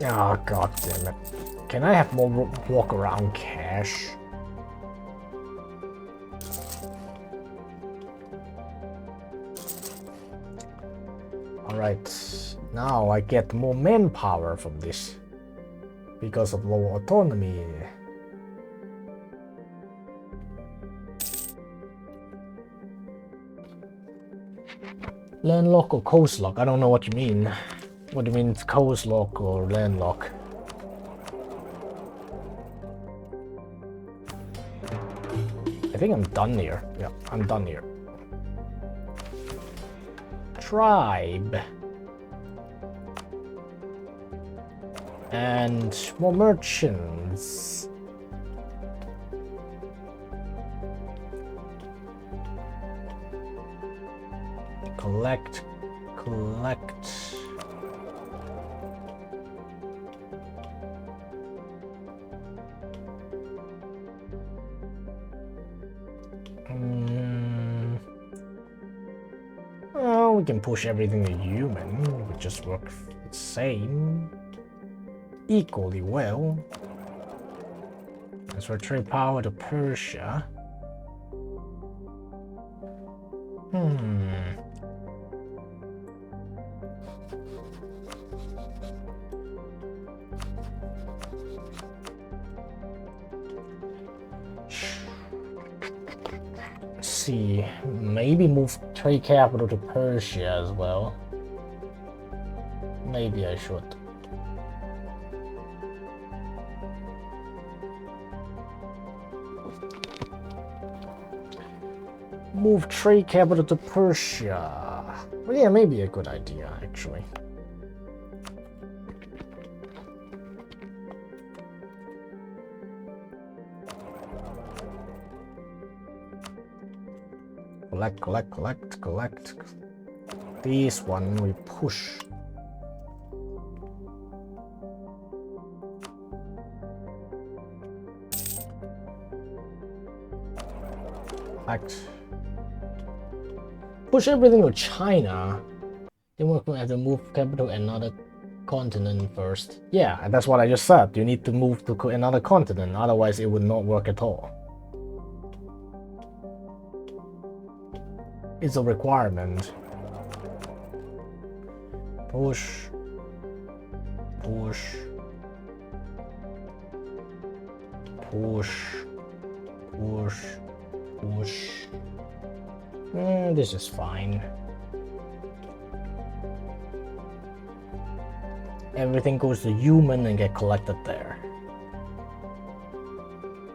Oh, god damn it. Can I have more walk around cash? Alright, now I get more manpower from this because of low autonomy. Landlock or coastlock? I don't know what you mean. What do you mean, coastlock or landlock? I think I'm done here. Yeah, I'm done here. Tribe. And more merchants. Collect. Well, we can push everything to human. It would just work the same. Equally well. Transfer trade power to Persia. See, maybe move trade capital to Persia as well. Maybe I should. Move trade capital to Persia. Well, yeah, maybe a good idea actually. Collect. This one we push. Push everything to China. Then we're going to have to move capital to another continent first. Yeah, that's what I just said. You need to move to another continent, otherwise it would not work at all. It's a requirement. Push. This is fine. Everything goes to human and get collected there.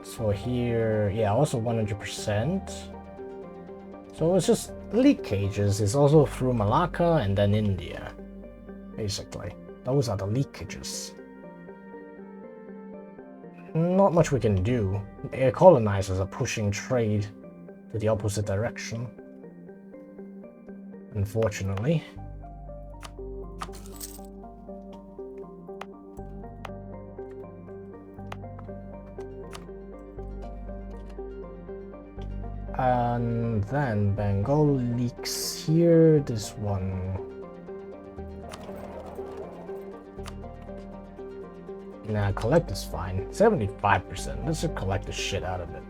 So here, yeah, also 100%. So it's just leakages. It's also through Malacca and then India, basically. Those are the leakages. Not much we can do. Air colonizers are pushing trade to the opposite direction, unfortunately. And then Bengal leaks here. This one. Nah, collect is fine. 75%. Let's just collect the shit out of it.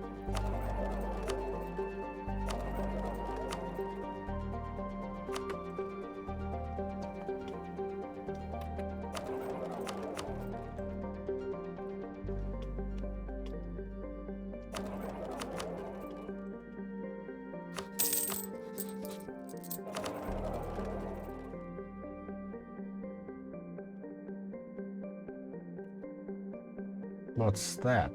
What's that?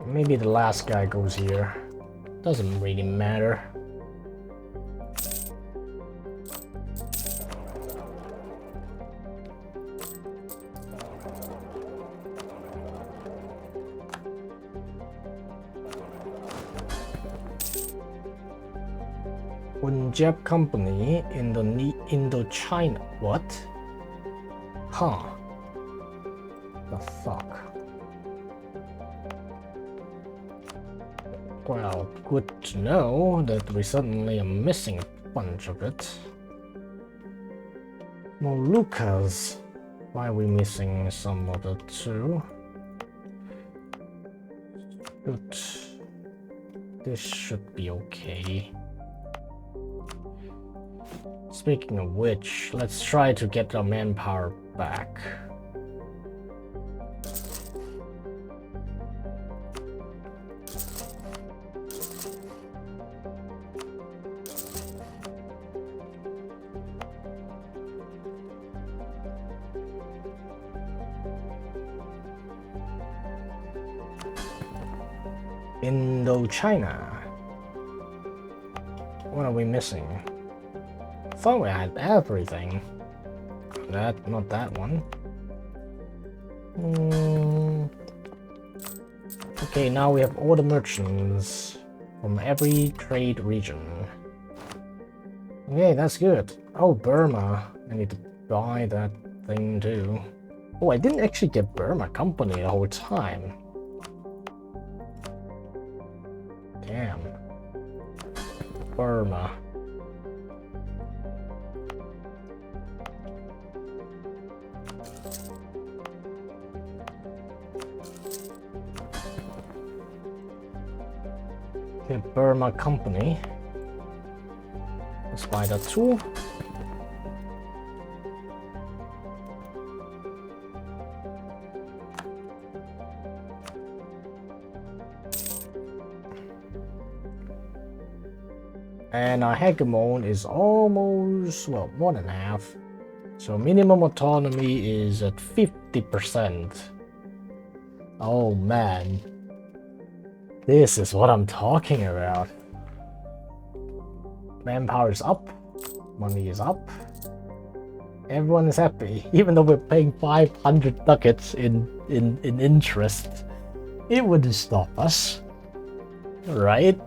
Maybe the last guy goes here. Doesn't really matter. Punjab Company, Indochina. What? Huh. The fuck? Well, good to know that we suddenly are missing a bunch of it. Moluccas. Why are we missing some of the two? Good. This should be okay. Speaking of which, let's try to get our manpower back. Indochina. What are we missing? I thought we had everything. Not that one. Okay, now we have all the merchants from every trade region. Okay, that's good. Oh, Burma. I need to buy that thing too. Oh, I didn't actually get Burma company the whole time. Damn. Burma. Okay, Burma company. Let's buy that too. And our hegemon is almost, well, more than half. So minimum autonomy is at 50%. Oh man. This is what I'm talking about. Manpower is up. Money is up. Everyone is happy. Even though we're paying 500 ducats in interest. It wouldn't stop us. Right?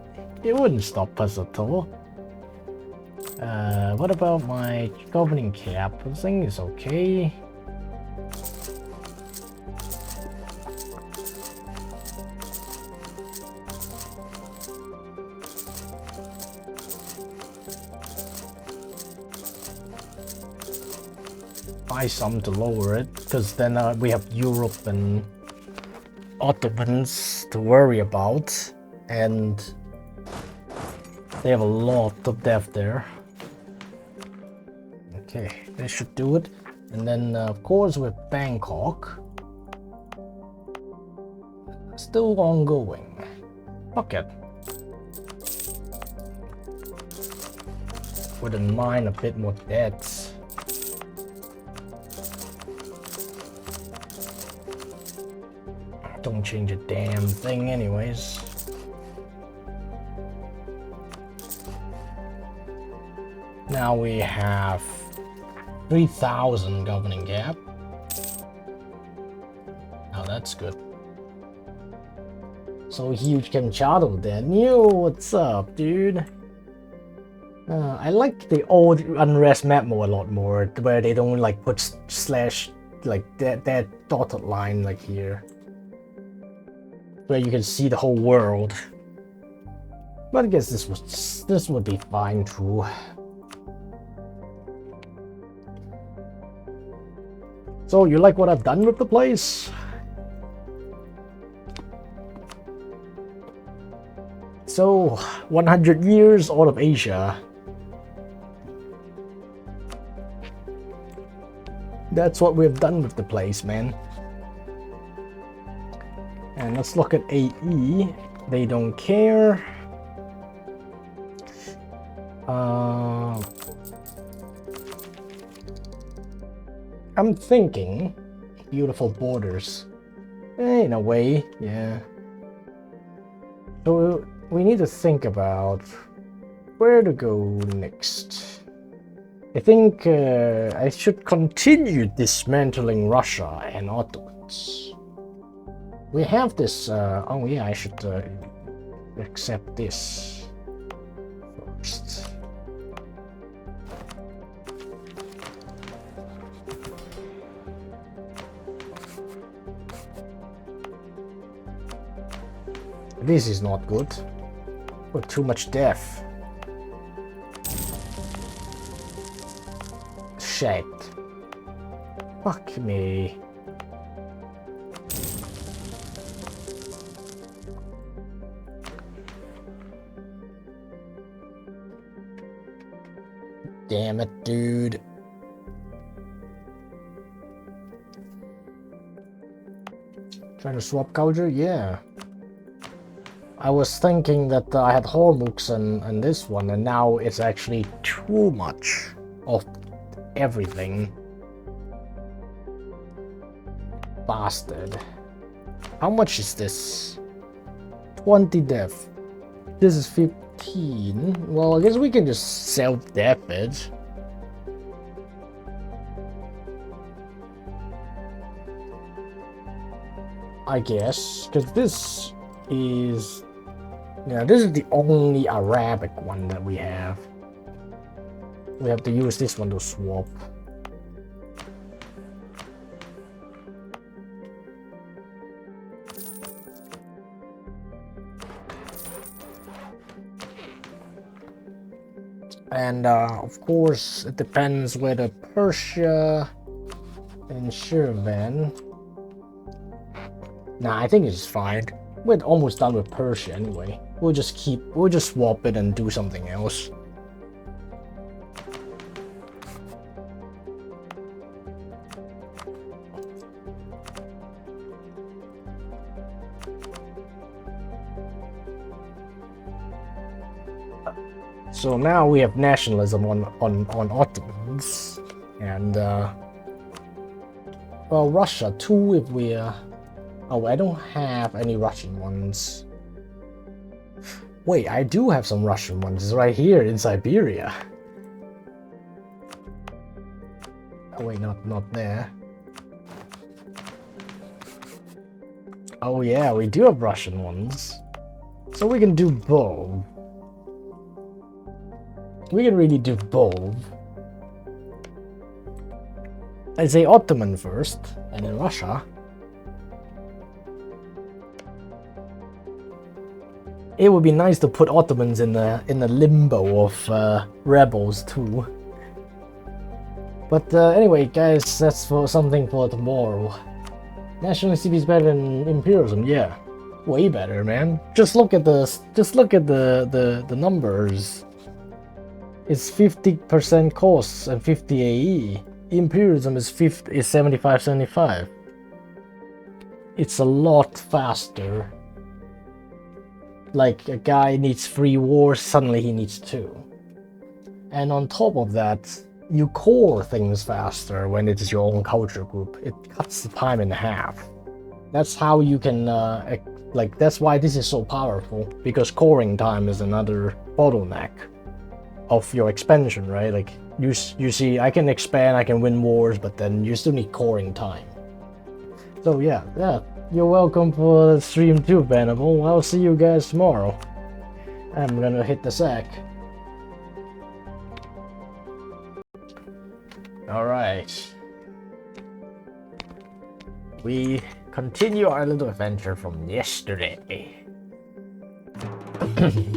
It wouldn't stop us at all. What about my governing cap? This thing is okay. Buy some to lower it, because then we have Europe and Ottomans to worry about, and they have a lot of death there. Okay, this should do it. And then, of course, with Bangkok. Still ongoing. Fuck it. Wouldn't mind a bit more debts. Don't change a damn thing anyways. Now we have 3,000 governing cap. Now that's good. So huge Kamchadals then. Yo, what's up, dude? I like the old Unrest map mode a lot more, where they don't like put slash like that dotted line like here, where you can see the whole world. But I guess this would be fine too. So you like what I've done with the place? So 100 years all of Asia. That's what we've done with the place, man. And let's look at AE. They don't care. I'm thinking beautiful borders. In a way, yeah. So we need to think about where to go next. I think I should continue dismantling Russia and Ottomans. We have this, oh yeah, I should accept this first. This is not good. Got too much death. Shit. Fuck me. Damn it, dude. Trying to swap culture? Yeah. I was thinking that I had Hormux and this one, and now it's actually too much of everything. Bastard. How much is this? 20 death. This is 15. Well, I guess we can just self-death it. I guess, because this is... Yeah, this is the only Arabic one that we have. We have to use this one to swap. And of course, it depends whether Persia and Shirvan. Nah, I think it's fine. We're almost done with Persia anyway. We'll just swap it and do something else. So now we have nationalism on Ottomans, and well, Russia too if we oh, I don't have any Russian ones. Wait, I do have some Russian ones. It's right here in Siberia. Oh wait, not there. Oh yeah, we do have Russian ones. So we can do both. We can really do both. I'd say Ottoman first, and then Russia. It would be nice to put Ottomans in the limbo of rebels too. But anyway, guys, that's for something for tomorrow. Nationalism is better than imperialism, yeah, way better, man. Just look at the numbers. It's 50% costs and 50 AE. Imperialism is 75-75. It's a lot faster. Like a guy needs 3 wars, suddenly he needs 2. And on top of that, you core things faster when it's your own culture group. It cuts the time in half. That's how you can like, that's why this is so powerful, because coring time is another bottleneck of your expansion, right? Like you see, I can expand, I can win wars, but then you still need coring time. So yeah, you're welcome for the stream too, Venable. I'll see you guys tomorrow. I'm gonna hit the sack. Alright. We continue our little adventure from yesterday.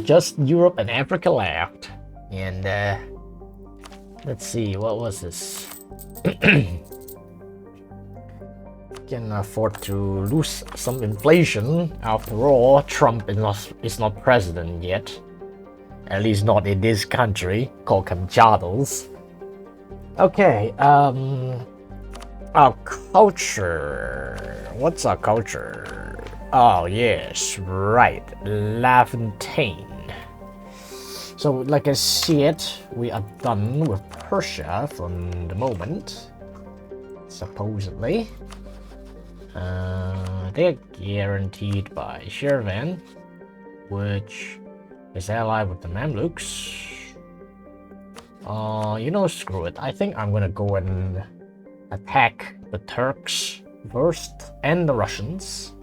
Just Europe and Africa left. And let's see, what was this? Can afford to lose some inflation. After all, Trump is not president yet. At least not in this country called Kamchadals. Okay, our culture. What's our culture? Oh yes, right, LaFontaine. So like I said, we are done with Persia for the moment, supposedly. They're guaranteed by Shirvan, which is allied with the Mamluks. You know, screw it. I think I'm gonna go and attack the Turks first and the Russians.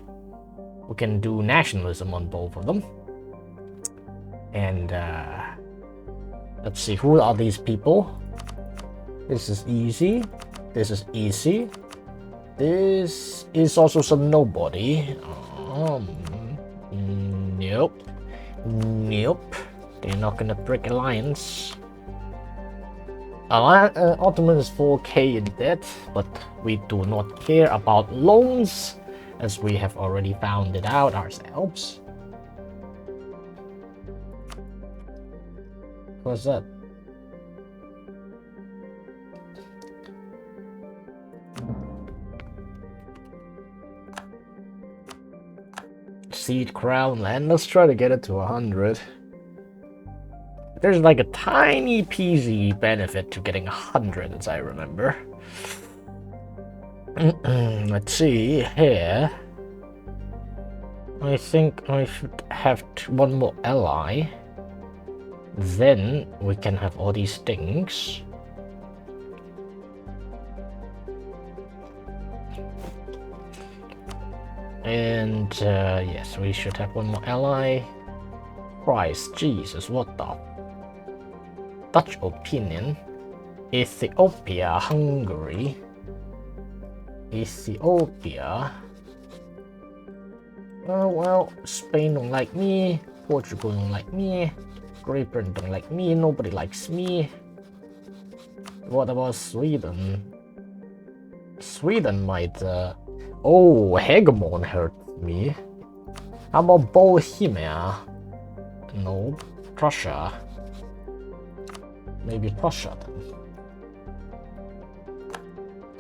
We can do nationalism on both of them. And let's see, who are these people? This is easy. This is easy. This is also some nobody. Nope. Nope. They're not gonna break alliance. Ottoman is 4k in debt, but we do not care about loans, as we have already found it out ourselves. What's that? Seed crown land. Let's try to get it to 100. There's like a tiny peasy benefit to getting 100, as I remember. Let's see here. I think I should have one more ally. Then we can have all these things. And yes, we should have one more ally. Christ, Jesus, what the? Dutch opinion. Ethiopia, Hungary. Ethiopia. Oh well, Spain don't like me. Portugal don't like me. Great Britain don't like me. Nobody likes me. What about Sweden? Sweden might. Oh, Hegemon hurt me. How about Bohemia? No. Prussia. Maybe Prussia then.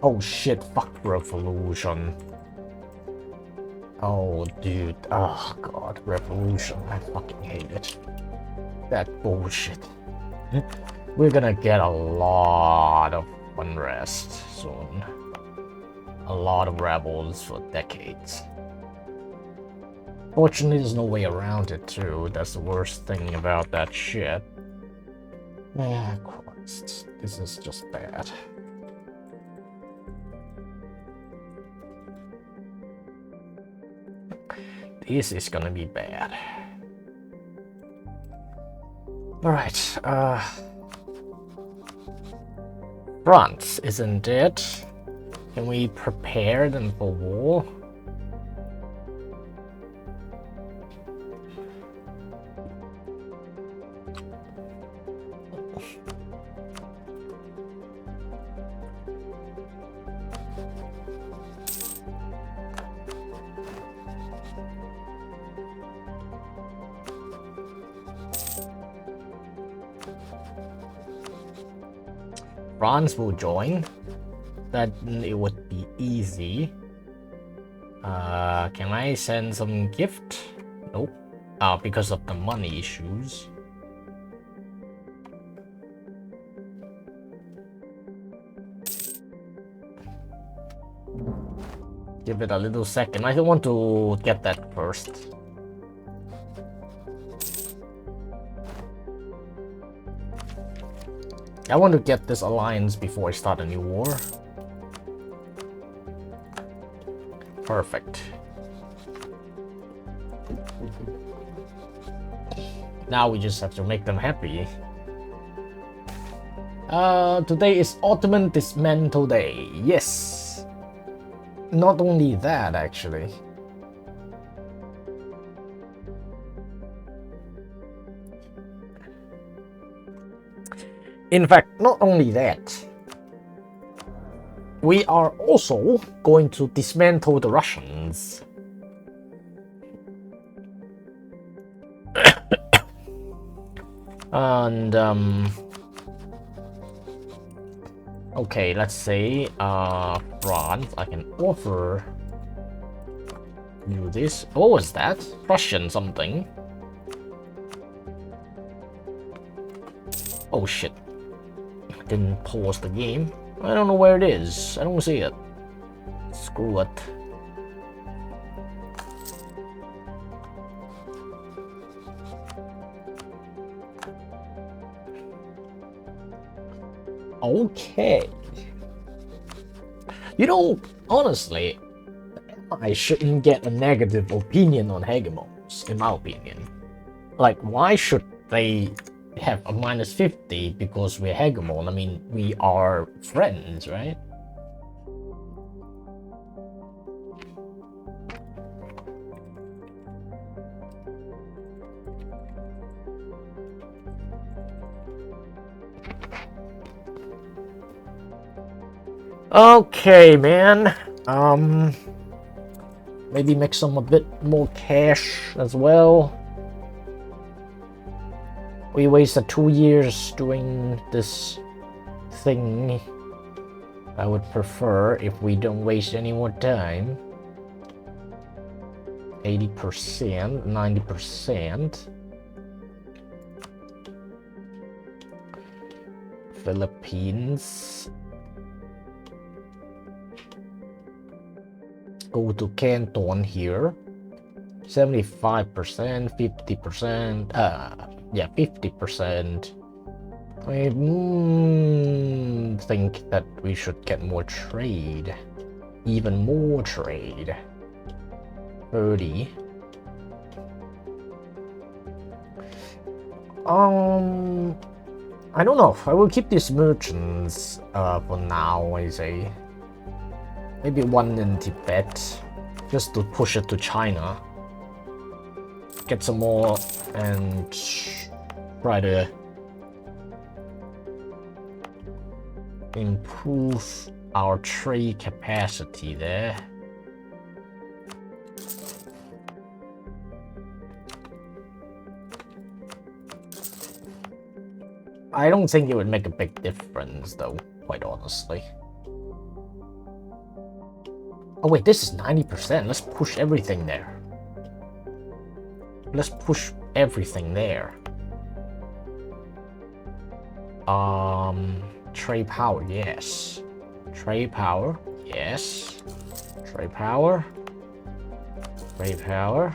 Oh shit, fuck revolution. Oh dude, oh god, revolution, I fucking hate it. That bullshit. We're gonna get a lot of unrest soon. A lot of rebels for decades. Fortunately, there's no way around it too. That's the worst thing about that shit. Ah, Christ. This is just bad. This is gonna be bad. Alright, France isn't it? Can we prepare them for war? France will join. That it would be easy. Can I send some gift? Nope. Because of the money issues. Give it a little second. I don't want to get that first. I want to get this alliance before I start a new war. Perfect. Now we just have to make them happy. Today is Ottoman Dismantle Day. Yes. Not only that, actually. In fact, not only that. We are also going to dismantle the Russians. And okay, let's say France, I can offer you this. What was that? Russian something. Oh shit. Didn't pause the game. I don't know where it is. I don't see it. Screw it. Okay. You know, honestly, I shouldn't get a negative opinion on hegemons, in my opinion. Like, why should they have a -50 because we're hegemon? I mean, we are friends, right? Okay, man. Maybe make some a bit more cash as well. We wasted 2 years doing this thing. I would prefer if we don't waste any more time. 80%, 90%. Philippines. Go to Canton here. 75%, 50%. Yeah, 50%. I think that we should get more trade. Even more trade. 30. I don't know. I will keep these merchants for now, I say. Maybe one in Tibet, just to push it to China. Get some more and try to improve our trade capacity there. I don't think it would make a big difference though, quite honestly. Oh wait, this is 90%. Let's push everything there. Let's push everything there. Trade power, yes. Trade power, yes. Trade power. Trade power.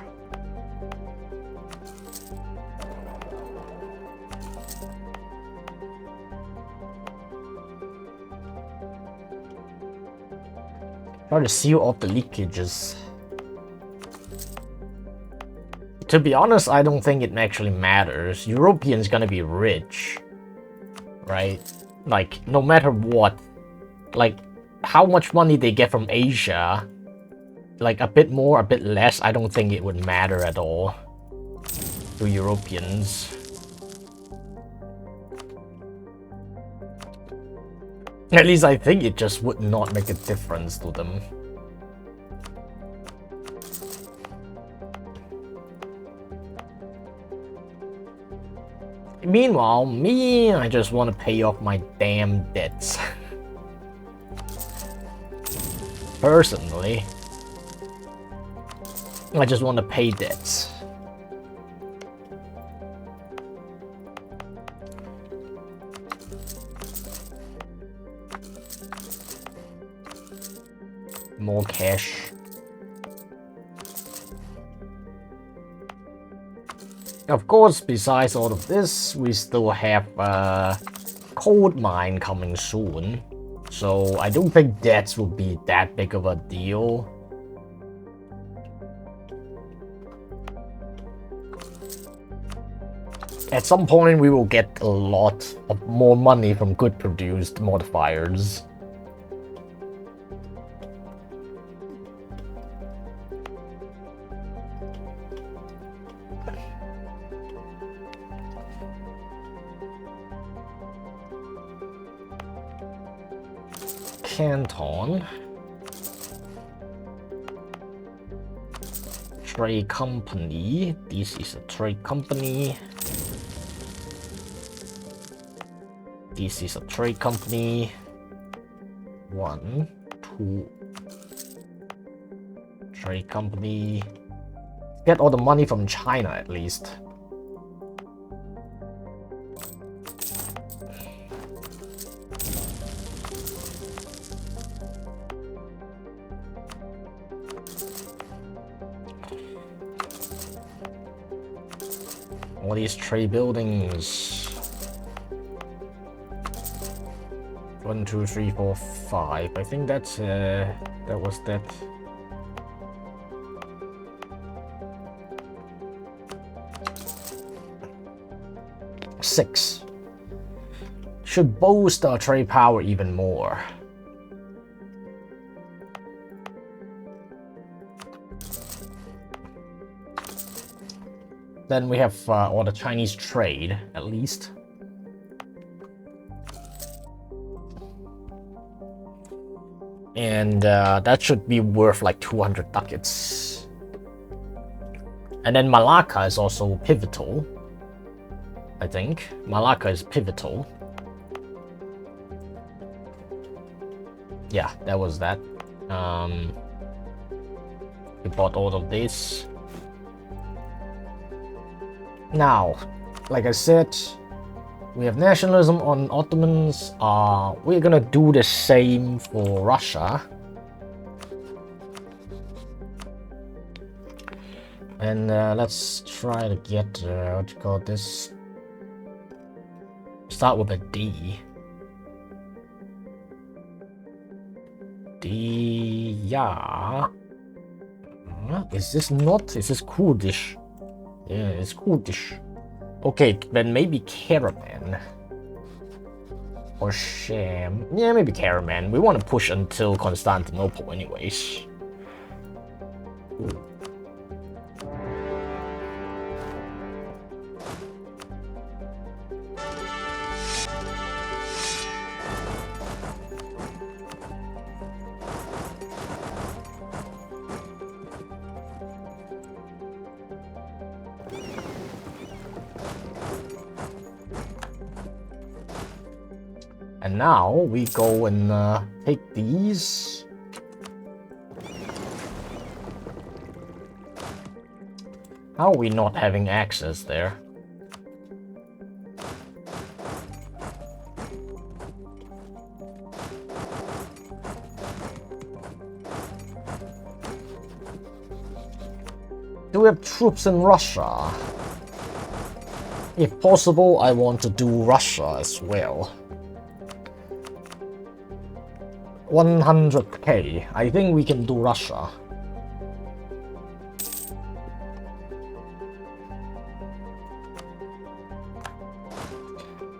Try to seal off the leakages. To be honest, I don't think it actually matters. Europeans gonna be rich, right? Like, no matter what. Like, how much money they get from Asia, like, a bit more, a bit less, I don't think it would matter at all to Europeans. At least I think it just would not make a difference to them. Meanwhile, me, I just want to pay off my damn debts. Personally, I just want to pay debts. More cash. Of course, besides all of this, we still have a coal mine coming soon. So I don't think debts will be that big of a deal. At some point, we will get a lot of more money from good produced modifiers. Canton. Trade company. This is a trade company. This is a trade company. 1, 2. Trade company. Get all the money from China at least. All these trade buildings. 1, 2, 3, 4, 5. I think that's that was that. Six. Should boost our trade power even more. Then we have all the Chinese trade, at least. And that should be worth like 200 ducats. And then Malacca is also pivotal. I think Malacca is pivotal. Yeah, that was that. We bought all of this. Now, like I said, we have nationalism on Ottomans. We're gonna do the same for Russia. And let's try to get, what do you call this? Start with a D. D, yeah. Is this not? Is this Kurdish? Yeah, it's Kurdish. Okay, then maybe Caravan. Or Sham. Yeah, maybe Caravan. We want to push until Constantinople anyways. Ooh. And now we go and take these. How are we not having access there? Do we have troops in Russia? If possible, I want to do Russia as well. 100k. I think we can do Russia.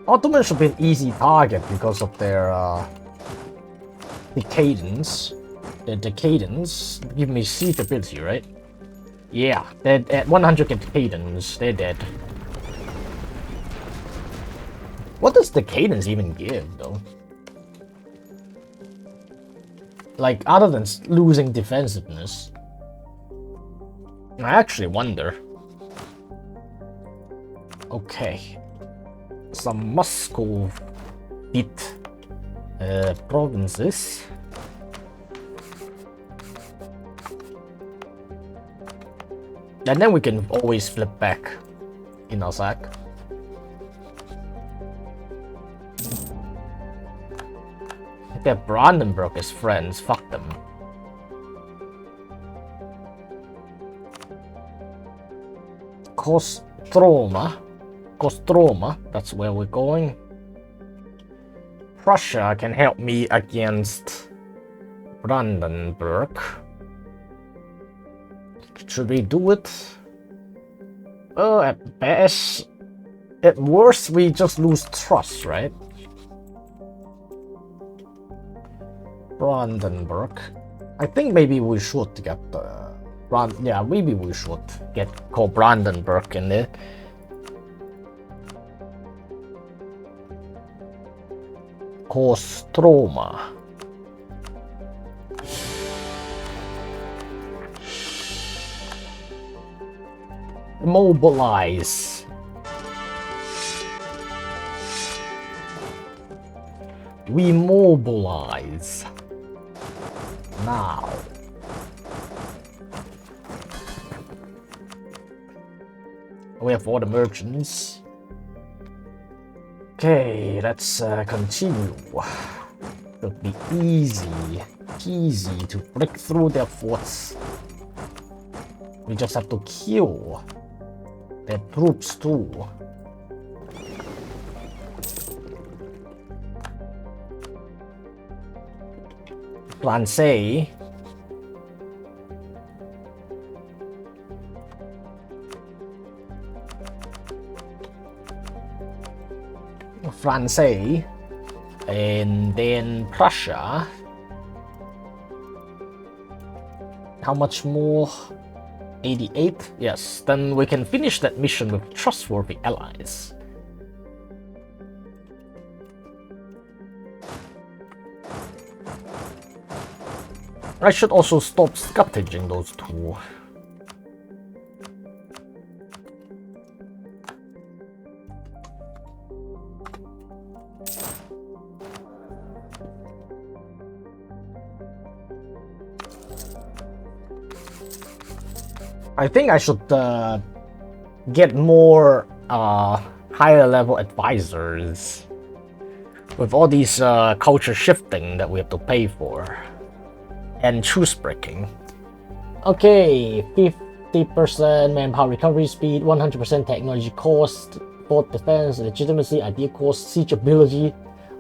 Ottoman should be an easy target because of their decadence. Their decadence give me siege ability, right? Yeah, they're at 100 decadence. They're dead. What does decadence even give, though? Like, other than losing defensiveness. I actually wonder. Okay. Some Moscow bit provinces. And then we can always flip back in our sack. They're Brandenburg as friends, fuck them. Kostroma, that's where we're going. Prussia can help me against Brandenburg. Should we do it? Oh, at best, at worst we just lose trust, right? Brandenburg. I think maybe we should get yeah, maybe we should get called Brandenburg in there. Kostroma. Mobilize. We mobilize. Now. We have all the merchants. Okay, let's continue. Should be easy to break through their forts. We just have to kill their troops too. Francais. And then Prussia. How much more? 88? Yes, then we can finish that mission with trustworthy allies. I should also stop scavenging those two. I think I should get more higher level advisors with all these culture shifting that we have to pay for and truce breaking. Okay, 50% manpower recovery speed, 100% technology cost, fort defense, legitimacy, idea cost, siege ability.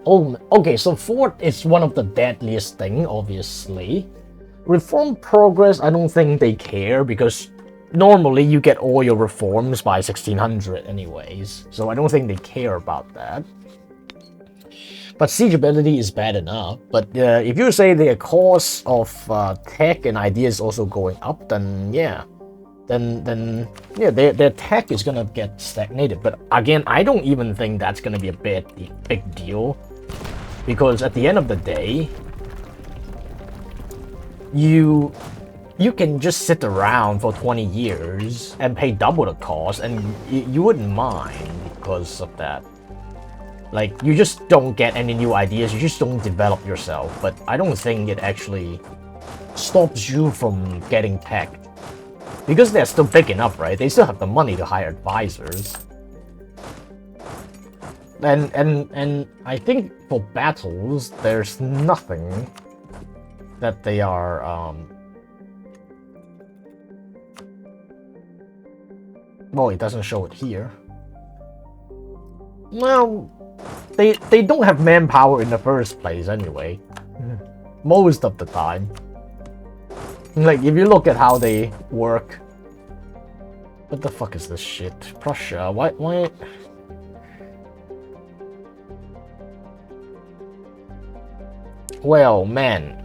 Oh, okay, so fort is one of the deadliest thing, obviously. Reform progress, I don't think they care because normally you get all your reforms by 1600 anyways, so I don't think they care about that. But siege ability is bad enough. But if you say the cost of tech and ideas also going up, then yeah, then yeah, their tech is gonna get stagnated. But again, I don't even think that's gonna be a big deal, because at the end of the day, you can just sit around for 20 years and pay double the cost, and you wouldn't mind because of that. Like, you just don't get any new ideas, you just don't develop yourself. But I don't think it actually stops you from getting tech, because they're still big enough, right? They still have the money to hire advisors. And I think for battles, there's nothing that they are well, it doesn't show it here. Well, they don't have manpower in the first place anyway. Most of the time. Like, if you look at how they work. What the fuck is this shit? Prussia, why? Well, man.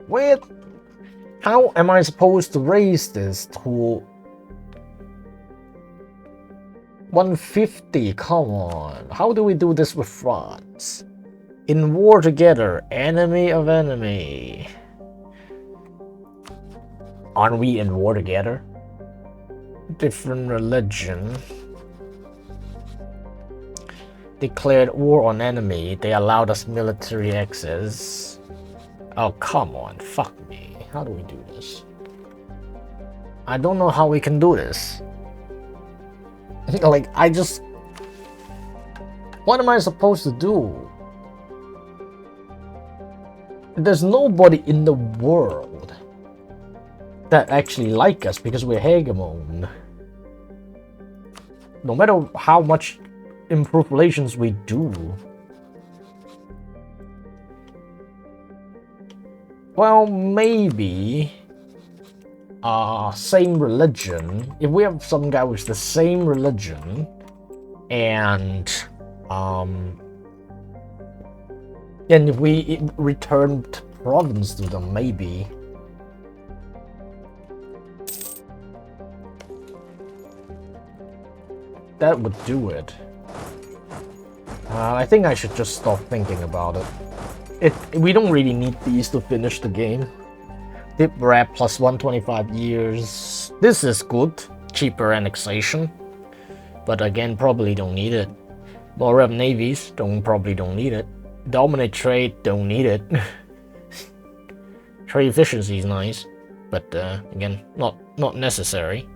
Wait, how am I supposed to raise this to 150? Come on, how do we do this with France? In war together, enemy of enemy. Aren't we in war together? Different religion. Declared war on enemy, they allowed us military access. Oh, come on, fuck me. How do we do this? I don't know how we can do this. Like, I just... What am I supposed to do? There's nobody in the world that actually like us because we're hegemon. No matter how much improved relations we do. Well, maybe same religion. If we have some guy with the same religion and if we return province to them, maybe. That would do it. I think I should just stop thinking about it. We don't really need these to finish the game. Dip wrap plus 125 years. This is good. Cheaper annexation. But again, probably don't need it. More rep navies. Probably don't need it. Dominate trade. Don't need it. Trade efficiency is nice. But again, not necessary.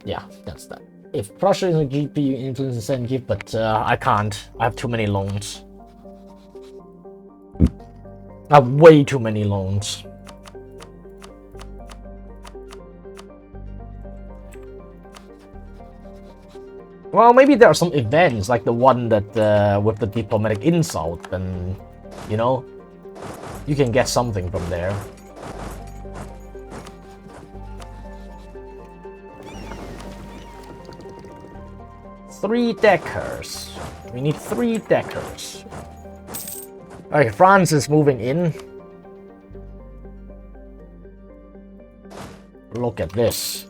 Yeah, that's that. If Prussia is a GPU influence incentive, but I can't. I have too many loans. I have way too many loans. Well, maybe there are some events like the one that with the diplomatic insult, and you know, you can get something from there. Three deckers. We need 3 deckers. Okay, France is moving in. Look at this.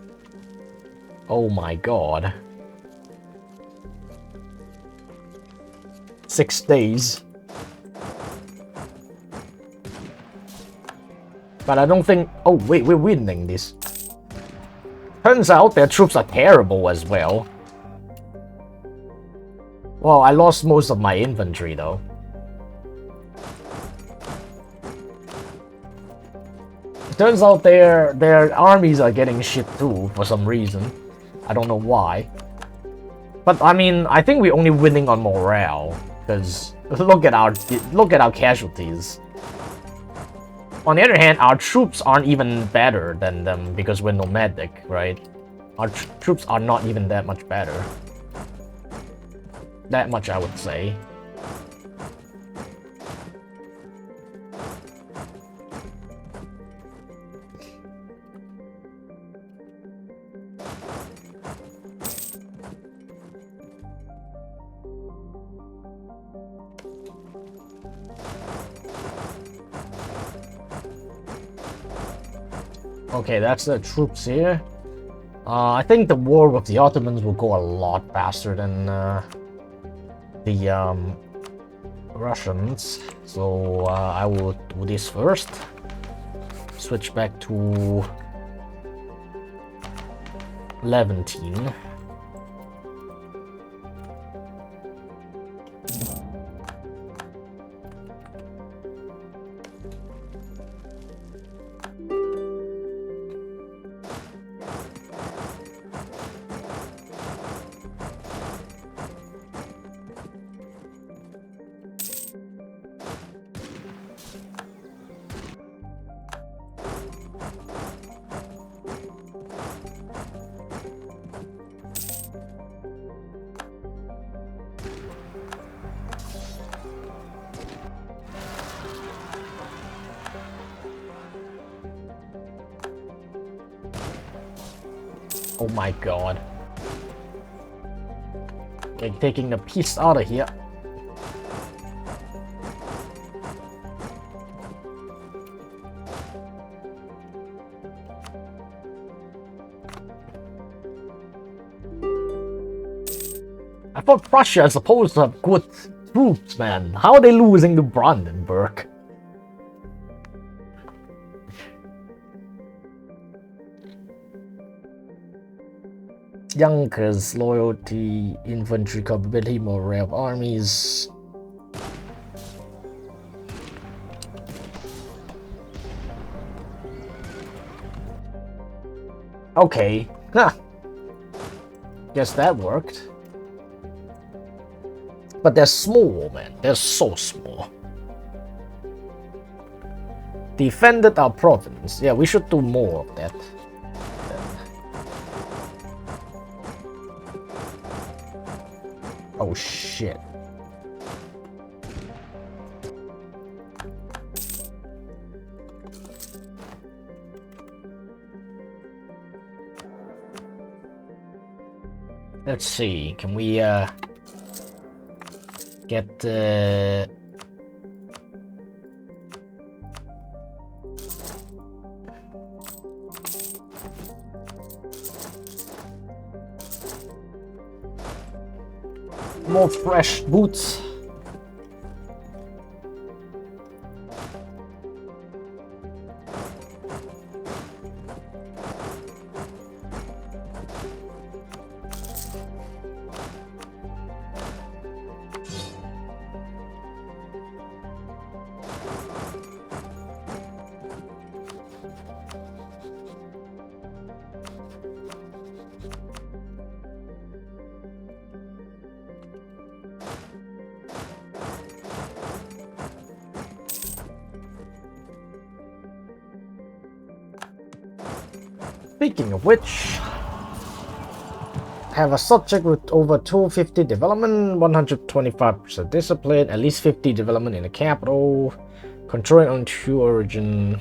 Oh my god. 6 days. But I don't think... Oh wait, we're winning this. Turns out their troops are terrible as well. Well, I lost most of my infantry though. It turns out their armies are getting shit too for some reason. I don't know why. But I mean, I think we're only winning on morale, because look at our casualties. On the other hand, our troops aren't even better than them because we're nomadic, right? Our troops are not even that much better. That much, I would say. Okay, that's the troops here. I think the war with the Ottomans will go a lot faster than the Russians. So I will do this first. Switch back to Levantine. Oh my god. Okay, taking the piece out of here. I thought Prussia is supposed to have good troops, man. How are they losing to Brandenburg? Yonkers, loyalty, infantry capability, morale of armies. Okay, huh. Guess that worked. But they're small, man. They're so small. Defended our province. Yeah, we should do more of that. Oh shit. Let's see, can we get more fresh boots? Speaking of which, have a subject with over 250 development, 125% discipline, at least 50 development in the capital, controlling on true origin.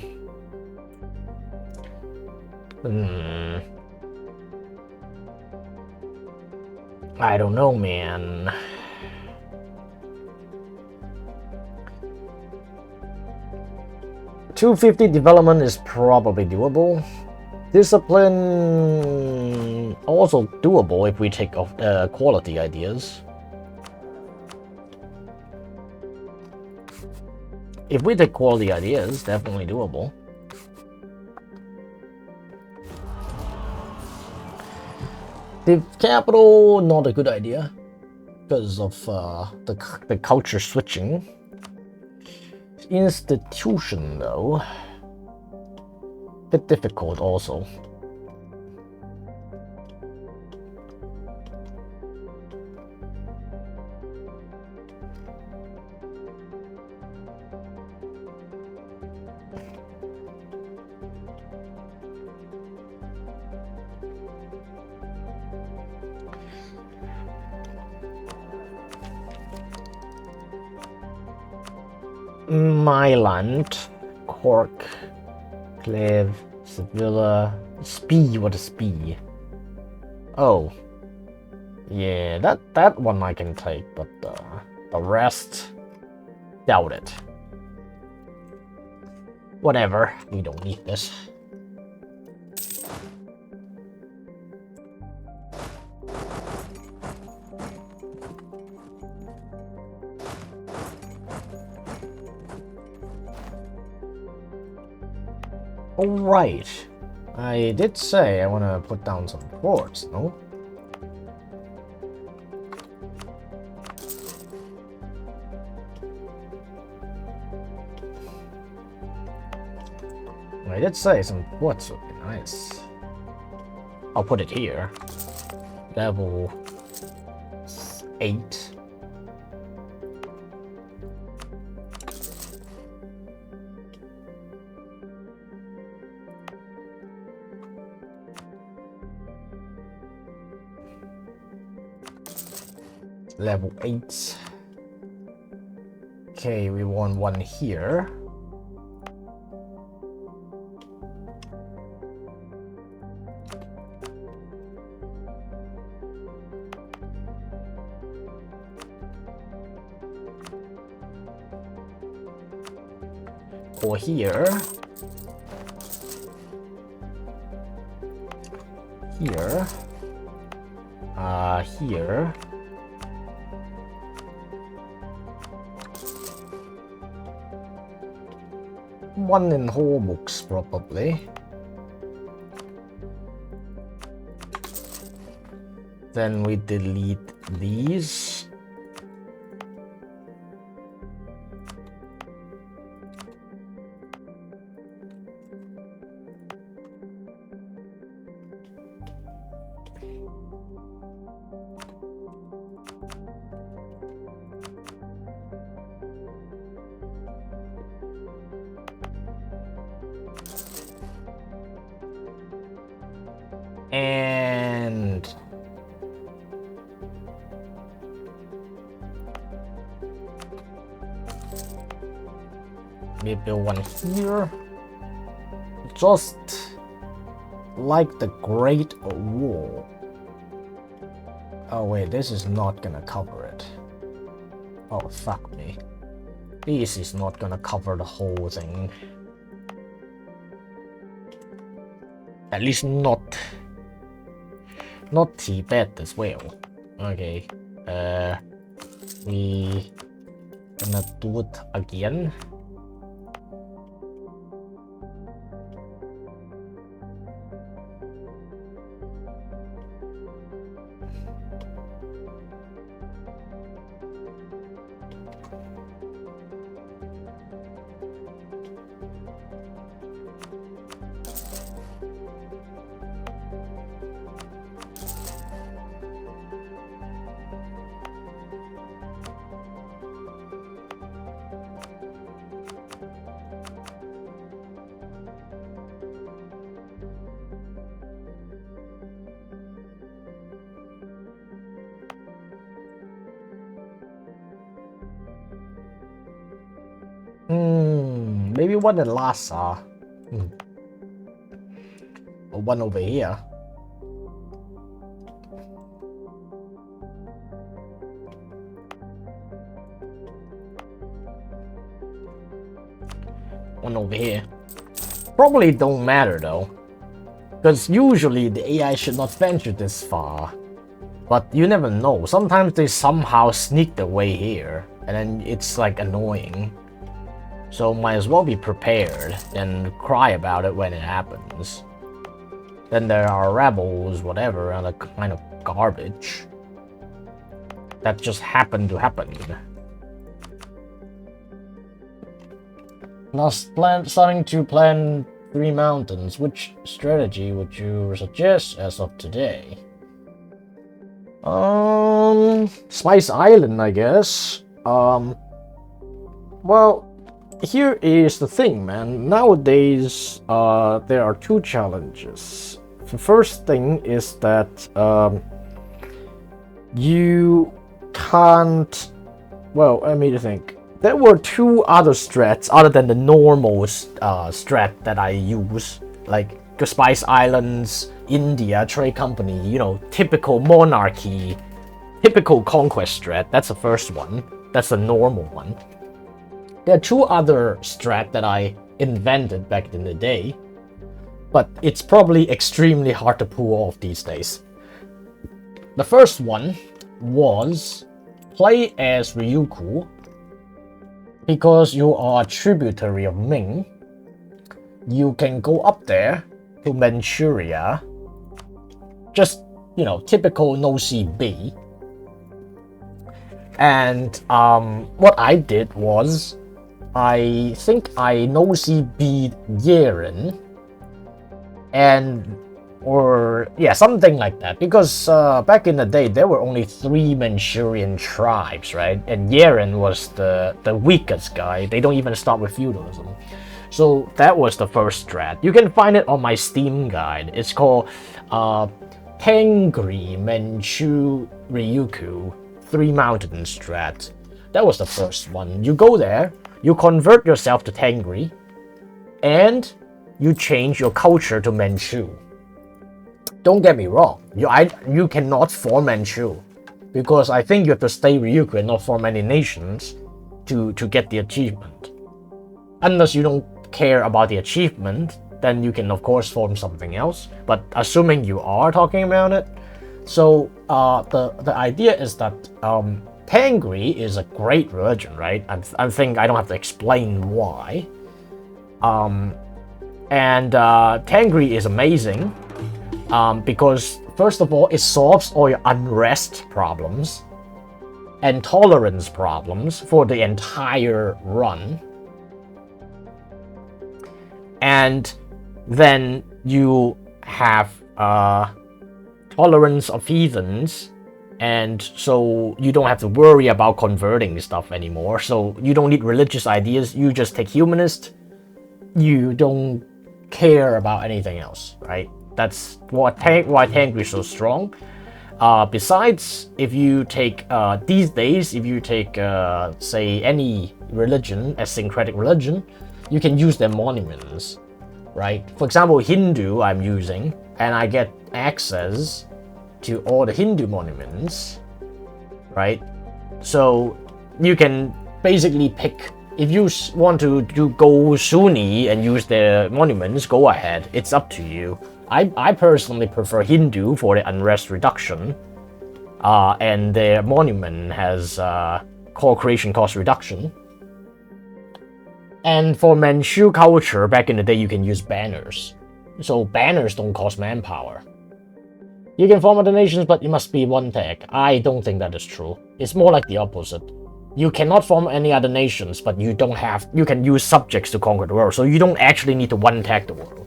I don't know, man. 250 development is probably doable. Discipline also doable if we take quality ideas. If we take quality ideas, definitely doable. The capital, not a good idea because of the culture switching. Institution, though, bit difficult also. Milan, Cork, Cleve, Sevilla, Spee. What is Spee? Oh, yeah, that one I can take, but the rest, doubt it. Whatever, we don't need this. Alright, I did say I want to put down some forts, no? I did say some forts would be nice. I'll put it here. Level 8. Level 8. Okay, we want one here. Or here. Here. Here. One in Hormux, probably. Then we delete these. And we build one here, just like the Great Wall. Oh wait, this is not gonna cover it. Oh fuck me. This is not gonna cover the whole thing. At least not Tibet as well. Okay. We gonna do it again. Maybe one in Lhasa. Or one over here. one over here. Probably don't matter though, because usually the AI should not venture this far. But you never know. Sometimes they somehow sneak their way here, and then it's like annoying. So might as well be prepared and cry about it when it happens. Then there are rebels, whatever, and a kind of garbage that just happened to happen. Now starting to plan 3 mountains. Which strategy would you suggest as of today? Spice Island, I guess. Well, here is the thing, man. Nowadays, there are 2 challenges. The first thing is that you can't. Well, let me think. There were 2 other strats other than the normal strat that I use, like the Spice Islands, India, trade company, you know, typical monarchy, typical conquest strat. That's the first one. That's the normal one. There are 2 other strat that I invented back in the day, but it's probably extremely hard to pull off these days. The first one was play as Ryukyu. Because you are a tributary of Ming, you can go up there to Manchuria. Just, you know, typical no-CB. And what I did was, I think I no-CB'd Yeren. Something like that. Because back in the day, there were only 3 Manchurian tribes, right? And Yeren was the weakest guy. They don't even start with feudalism. So that was the first strat. You can find it on my Steam guide. It's called Tengri Manchu Ryukyu 3 Mountain Strat. That was the first one. You go there, you convert yourself to Tengri, and you change your culture to Manchu. Don't get me wrong, you cannot form Manchu, because I think you have to stay Ryukyu and not form any nations to get the achievement. Unless you don't care about the achievement, then you can of course form something else, but assuming you are talking about it. So the idea is that Tengri is a great religion, right? I think I don't have to explain why. Tengri is amazing. Because first of all, it solves all your unrest problems and tolerance problems for the entire run. And then you have tolerance of heathens, and so you don't have to worry about converting stuff anymore. So you don't need religious ideas, you just take humanist, you don't care about anything else, right? That's why Tengri is so strong. Besides, if you take these days, if you take say any religion, a syncretic religion, you can use their monuments, right? For example, Hindu I'm using, and I get access to all the Hindu monuments, right? So you can basically pick. If you want to go Sunni and use their monuments, go ahead. It's up to you. I personally prefer Hindu for the unrest reduction, and their monument has core creation cost reduction. And for Manchu culture, back in the day, you can use banners. So banners don't cost manpower. You can form other nations, but you must be 1 tech. I don't think that is true. It's more like the opposite. You cannot form any other nations, but you can use subjects to conquer the world. So you don't actually need to 1 tech the world.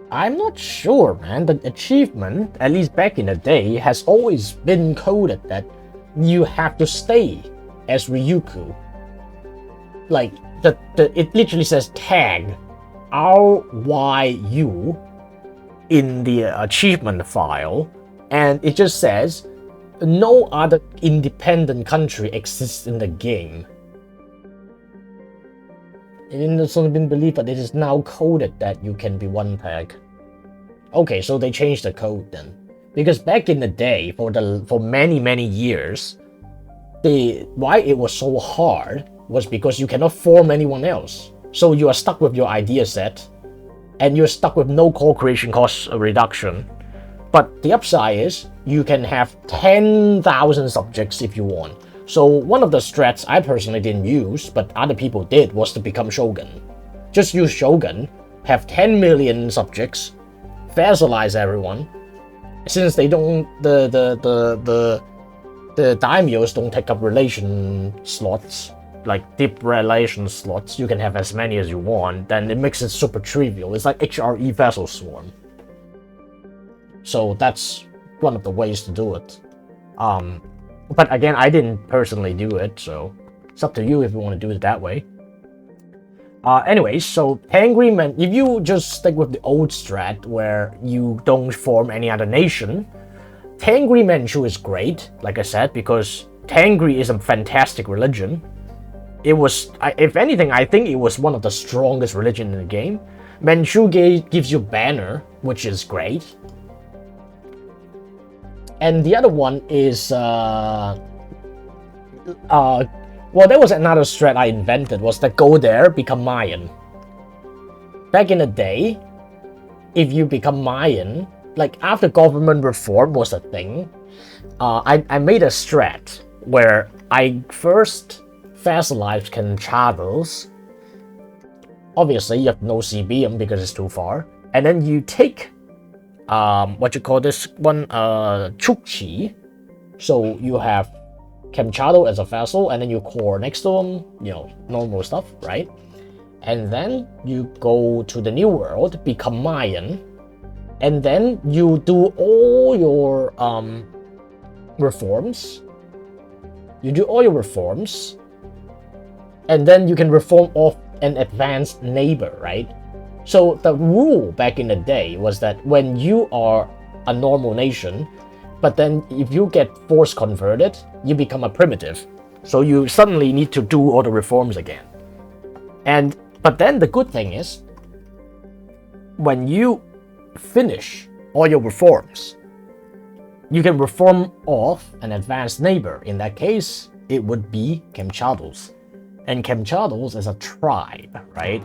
I'm not sure, man. The achievement, at least back in the day, has always been coded that you have to stay as Ryukyu. Like, it literally says tag RYU in the achievement file, and it just says no other independent country exists in the game. It's only been believed, but it is now coded that you can be 1 tag. Okay, so they changed the code then. Because back in the day, for many years, why it was so hard was because you cannot form anyone else. So you are stuck with your idea set, and you're stuck with no co-creation cost reduction. But the upside is you can have 10,000 subjects if you want. So one of the strats I personally didn't use, but other people did, was to become Shogun. Just use Shogun, have 10 million subjects, vassalize everyone. Since they don't, the daimyos don't take up relation slots, like deep relation slots, you can have as many as you want, then it makes it super trivial. It's like HRE Vassal Swarm. So that's one of the ways to do it. But again, I didn't personally do it, so it's up to you if you want to do it that way. Anyways, so Tangri meant if you just stick with the old strat where you don't form any other nation, Tangri Manchu is great, like I said, because Tangri is a fantastic religion. It was, if anything, I think it was one of the strongest religion in the game. Manchu gives you banner, which is great. And the other one is, well, there was another strat I invented, was that go there, become Mayan. Back in the day, if you become Mayan, like after government reform was a thing, I made a strat where I first vassalized Kamchadals. Obviously, you have no CBM because it's too far. And then you take what you call this one, Chukchi. So you have Kamchadal as a vassal, and then you core next to them, you know, normal stuff, right? And then you go to the New World, become Mayan, and then you do all your reforms. You do all your reforms, and then you can reform off an advanced neighbor, right? So the rule back in the day was that when you are a normal nation, but then if you get force converted, you become a primitive. So you suddenly need to do all the reforms again. But then the good thing is, when you finish all your reforms, you can reform off an advanced neighbor. In that case, it would be Kamchadals. And Kamchadals is a tribe, right?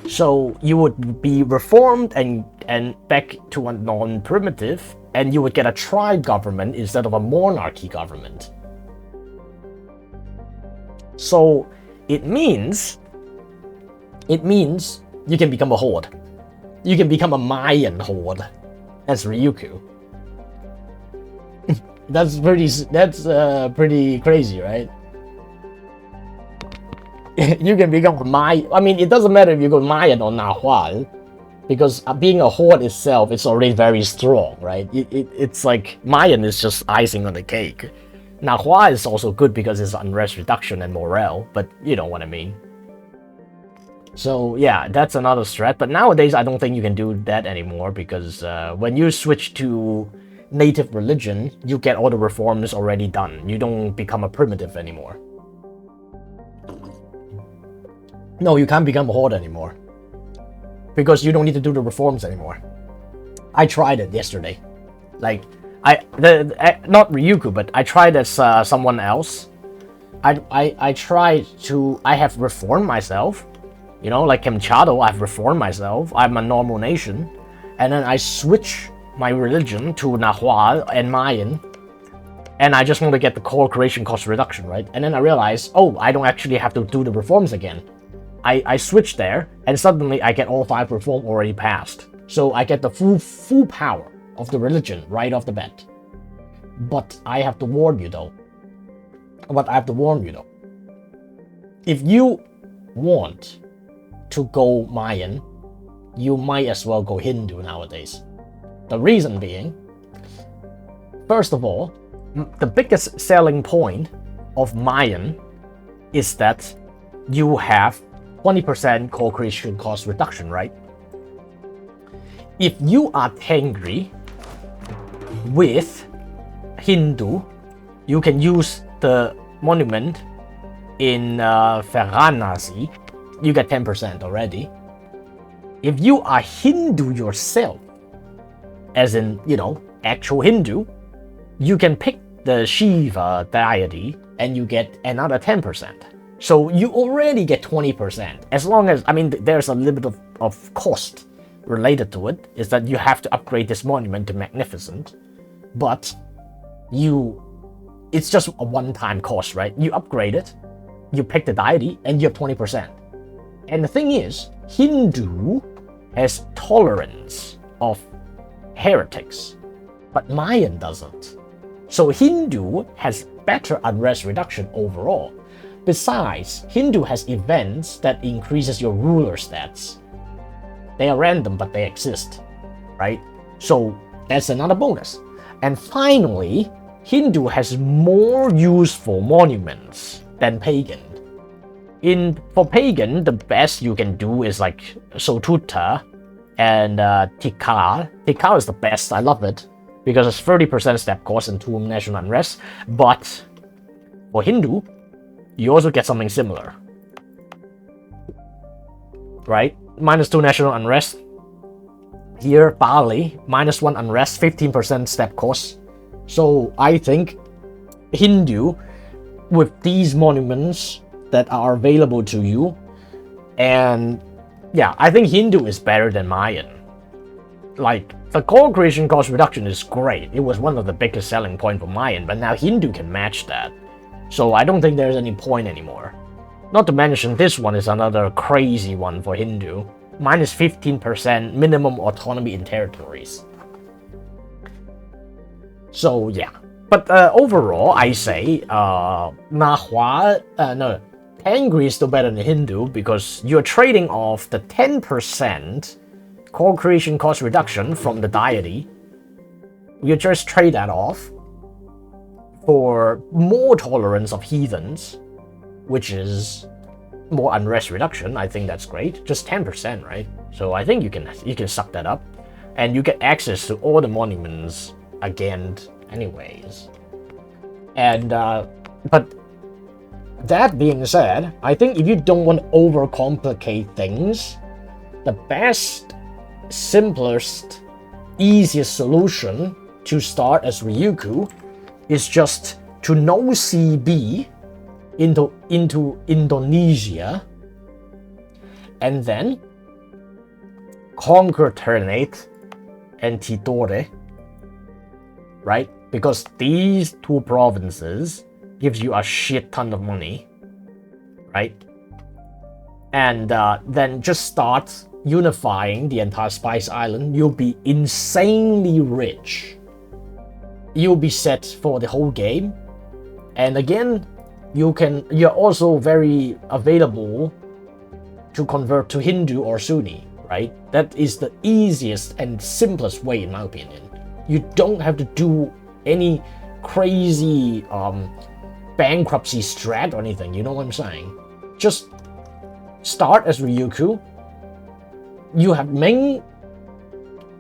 So you would be reformed and back to a non-primitive, and you would get a tribe government instead of a monarchy government. So it means you can become a horde. You can become a Mayan horde. That's Ryukyu. That's pretty crazy, right? You can become a Mayan. I mean, it doesn't matter if you go Mayan or Nahual, because being a horde itself is already very strong, right? It's like Mayan is just icing on the cake. Nahua is also good because it's unrest reduction and morale, but you know what I mean. So yeah, that's another strat. But nowadays, I don't think you can do that anymore because when you switch to native religion, you get all the reforms already done. You don't become a primitive anymore. No, you can't become a horde anymore because you don't need to do the reforms anymore. I tried it yesterday. Like, not Ryukyu, but I tried as someone else. I tried to, I have reformed myself. You know, like Kamchadal, I've reformed myself. I'm a normal nation. And then I switch my religion to Nahual and Mayan. And I just want to get the core creation cost reduction, right? And then I realized, oh, I don't actually have to do the reforms again. I switch there, and suddenly I get all 5 reform already passed. So I get the full power of the religion right off the bat. But I have to warn you though. If you want to go Mayan, you might as well go Hindu nowadays. The reason being, first of all, the biggest selling point of Mayan is that you have 20% core creation cost reduction, right? If you are Tengri with Hindu, you can use the monument in Varanasi. You get 10% already. If you are Hindu yourself as in, you know, actual Hindu, you can pick the Shiva deity and you get another 10%. So you already get 20%. As long as, I mean, there's a little bit of cost related to it, is that you have to upgrade this monument to Magnificent, but it's just a one-time cost, right? You upgrade it, you pick the deity, and you have 20%. And the thing is, Hindu has tolerance of heretics, but Mayan doesn't. So Hindu has better unrest reduction overall. Besides, Hindu has events that increases your ruler stats. They are random, but they exist, right? So that's another bonus. And finally, Hindu has more useful monuments than pagan. For pagan, the best you can do is like Sotuta and Tikal. Tikal is the best. I love it because it's 30% step cost and 2 national unrest. But for Hindu, you also get something similar, right? -2 national unrest. Here, Bali, -1 unrest, 15% step cost. So I think Hindu, with these monuments that are available to you, and yeah, I think Hindu is better than Mayan. Like, the core creation cost reduction is great. It was one of the biggest selling points for Mayan, but now Hindu can match that. So I don't think there's any point anymore. Not to mention, this one is another crazy one for Hindu. -15% minimum autonomy in territories. So yeah. But overall, I say Tengri is still better than Hindu because you're trading off the 10% core creation cost reduction from the deity. You just trade that off for more tolerance of heathens, which is more unrest reduction. I think that's great. Just 10%, right? So I think you can suck that up, and you get access to all the monuments again, anyways. And but that being said, I think if you don't want to overcomplicate things, the best, simplest, easiest solution to start as Ryukyu is just to no CB into Indonesia, and then conquer Ternate and Tidore, right? Because these two provinces gives you a shit ton of money, right? And then just start unifying the entire Spice Island. You'll be insanely rich. You'll be set for the whole game. And again, you're also very available to convert to Hindu or Sunni, right? That is the easiest and simplest way, in my opinion. You don't have to do any crazy bankruptcy strat or anything, you know what I'm saying? Just start as Ryukyu. You have Ming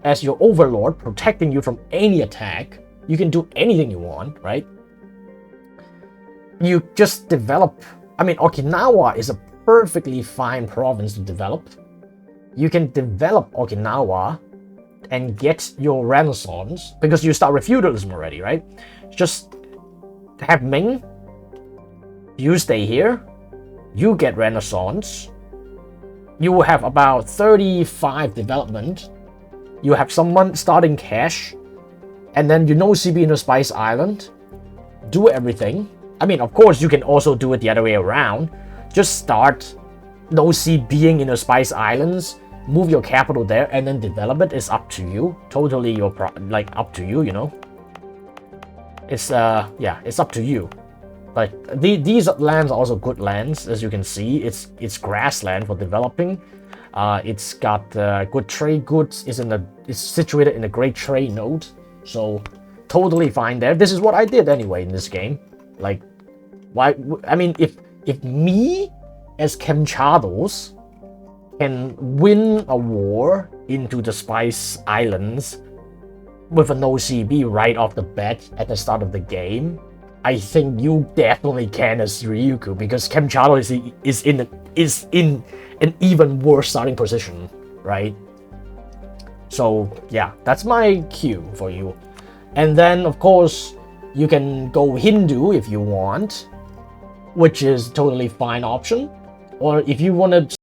as your overlord, protecting you from any attack. You can do anything you want, right? You just develop. I mean, Okinawa is a perfectly fine province to develop. You can develop Okinawa and get your Renaissance because you start with feudalism already, right? Just have Ming. You stay here. You get Renaissance. You will have about 35 development. You have someone starting cash, and then you know CB in the Spice Island. Do everything. I mean, of course, you can also do it the other way around. Just start no CBing in the Spice Islands, move your capital there, and then develop it. It's up to you. Totally up to you, you know. It's it's up to you. Like these lands are also good lands, as you can see. It's grassland for developing. It's got good trade goods. It's situated in a great trade node, so totally fine there. This is what I did anyway in this game. Like, why? I mean, if me as Kamchadals can win a war into the Spice Islands with a no CB right off the bat at the start of the game, I think you definitely can as Ryukyu, because Kamchadals is in an even worse starting position, right? So yeah, that's my queue for you. And then of course you can go Hindu if you want, which is totally fine option. Or if you want to